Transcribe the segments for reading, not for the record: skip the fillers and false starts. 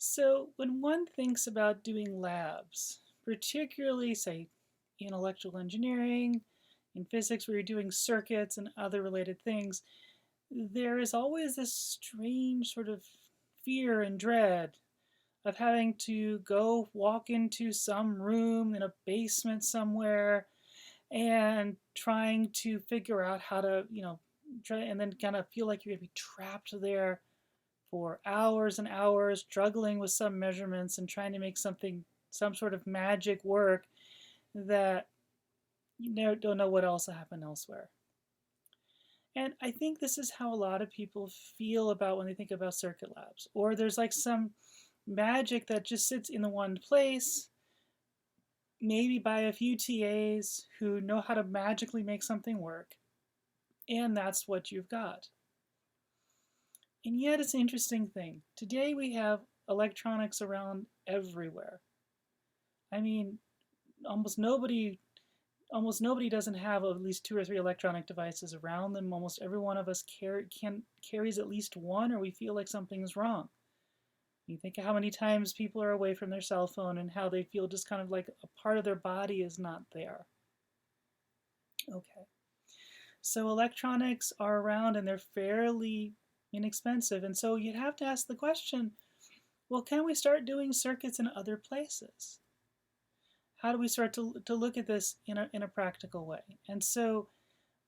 So, when one thinks about doing labs, particularly, say, in electrical engineering, in physics, where you're doing circuits and other related things, there is always this strange sort of fear and dread of having to go walk into some room in a basement somewhere and trying to figure out how to, try and then kind of feel like you're going to be trapped there for hours and hours, struggling with some measurements and trying to make some sort of magic work that don't know what else will happen elsewhere. And I think this is how a lot of people feel about when they think about circuit labs. Or there's like some magic that just sits in the one place, maybe by a few TAs who know how to magically make something work, and that's what you've got. And yet it's an interesting thing. Today we have electronics around everywhere. I mean, almost nobody almost nobody doesn't have at least two or three electronic devices around them. Almost every one of us carries at least one, or we feel like something is wrong. You think of how many times people are away from their cell phone and how they feel just kind of like a part of their body is not there. Okay. So electronics are around and they're fairly inexpensive. And so you'd have to ask the question, well, can we start doing circuits in other places? How do we start to look at this in a practical way? And so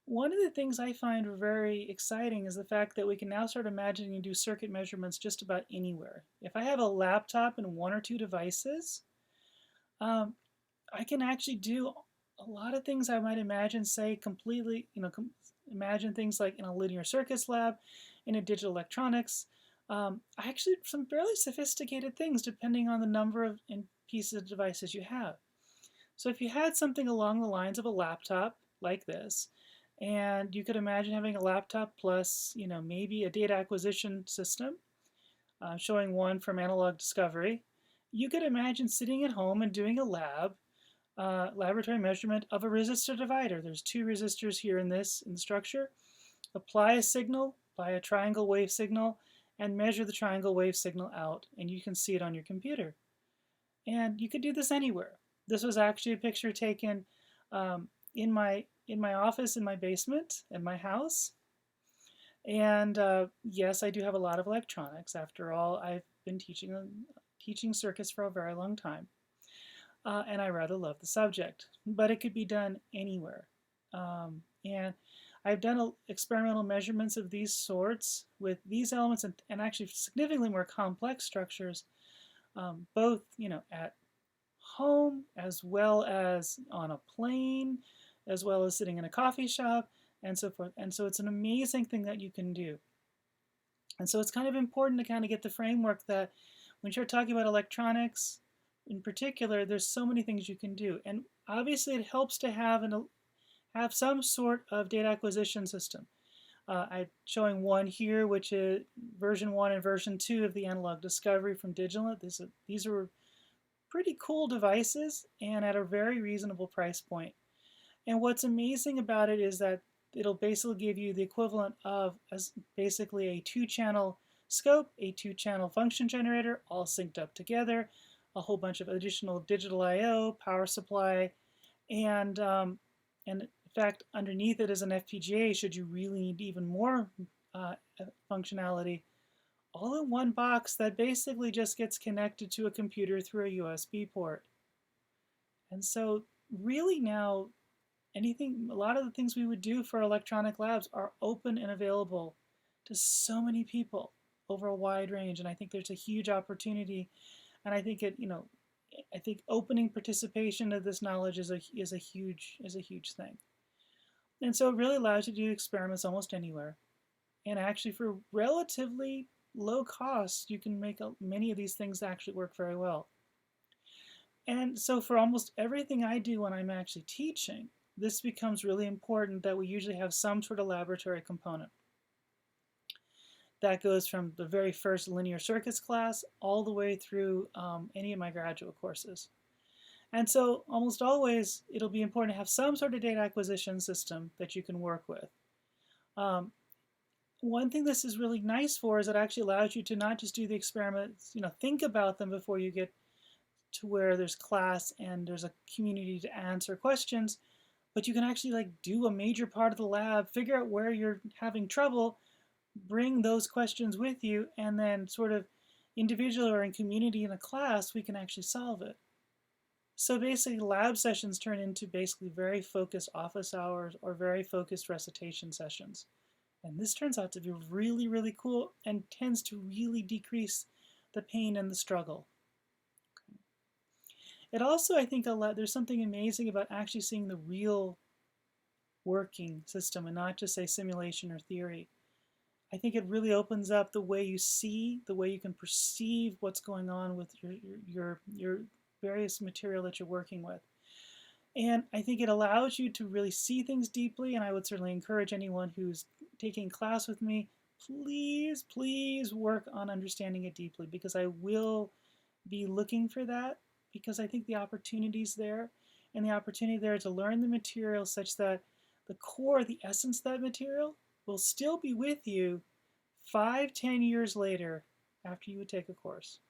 one of the things I find very exciting is the fact that we can now start imagining and do circuit measurements just about anywhere. If I have a laptop and one or two devices, um, I can actually do a lot of things I might imagine, say, completely, imagine things like in a linear circuits lab, in a digital electronics. Actually, some fairly sophisticated things depending on the number of pieces of devices you have. So if you had something along the lines of a laptop like this, and you could imagine having a laptop plus, maybe a data acquisition system, showing one from Analog Discovery, you could imagine sitting at home and doing a laboratory measurement of a resistor divider. There's two resistors here in the structure. Apply a signal, apply a triangle wave signal, and measure the triangle wave signal out, and you can see it on your computer. And you could do this anywhere. This was actually a picture taken in my office in my basement in my house. And yes, I do have a lot of electronics. After all, I've been teaching circuits for a very long time, and I rather love the subject. But it could be done anywhere. And I've done experimental measurements of these sorts with these elements and actually significantly more complex structures, both at home as well as on a plane, as well as sitting in a coffee shop, and so forth. And so it's an amazing thing that you can do. And so it's kind of important to kind of get the framework that when you're talking about electronics in particular, there's so many things you can do. And obviously it helps to have some sort of data acquisition system. I'm showing one here, which is version 1 and version 2 of the Analog Discovery from Digilent. These are pretty cool devices and at a very reasonable price point. And what's amazing about it is that it'll basically give you the equivalent of basically a two-channel scope, a two-channel function generator, all synced up together, a whole bunch of additional digital I/O, power supply, and in fact, underneath it is an FPGA should you really need even more functionality, all in one box that basically just gets connected to a computer through a USB port. And so really now a lot of the things we would do for electronic labs are open and available to so many people over a wide range. And I think there's a huge opportunity. And I think I think opening participation of this knowledge is a huge thing. And so it really allows you to do experiments almost anywhere. And actually for relatively low cost, you can make many of these things actually work very well. And so for almost everything I do when I'm actually teaching, this becomes really important that we usually have some sort of laboratory component. That goes from the very first linear circuits class all the way through any of my graduate courses. And so almost always it'll be important to have some sort of data acquisition system that you can work with. One thing this is really nice for is it actually allows you to not just do the experiments, think about them before you get to where there's class and there's a community to answer questions, but you can actually do a major part of the lab, figure out where you're having trouble, bring those questions with you, and then sort of individual or in community in a class, we can actually solve it. So basically lab sessions turn into basically very focused office hours or very focused recitation sessions. And this turns out to be really, really cool and tends to really decrease the pain and the struggle. It also, I think, there's something amazing about actually seeing the real working system and not just say simulation or theory. I think it really opens up the way you see, the way you can perceive what's going on with your various material that you're working with. And I think it allows you to really see things deeply, and I would certainly encourage anyone who's taking class with me, please, please work on understanding it deeply, because I will be looking for that, because I think the opportunity's there, and the opportunity there to learn the material such that the core, the essence of that material will still be with you 5, 10 years later after you would take a course.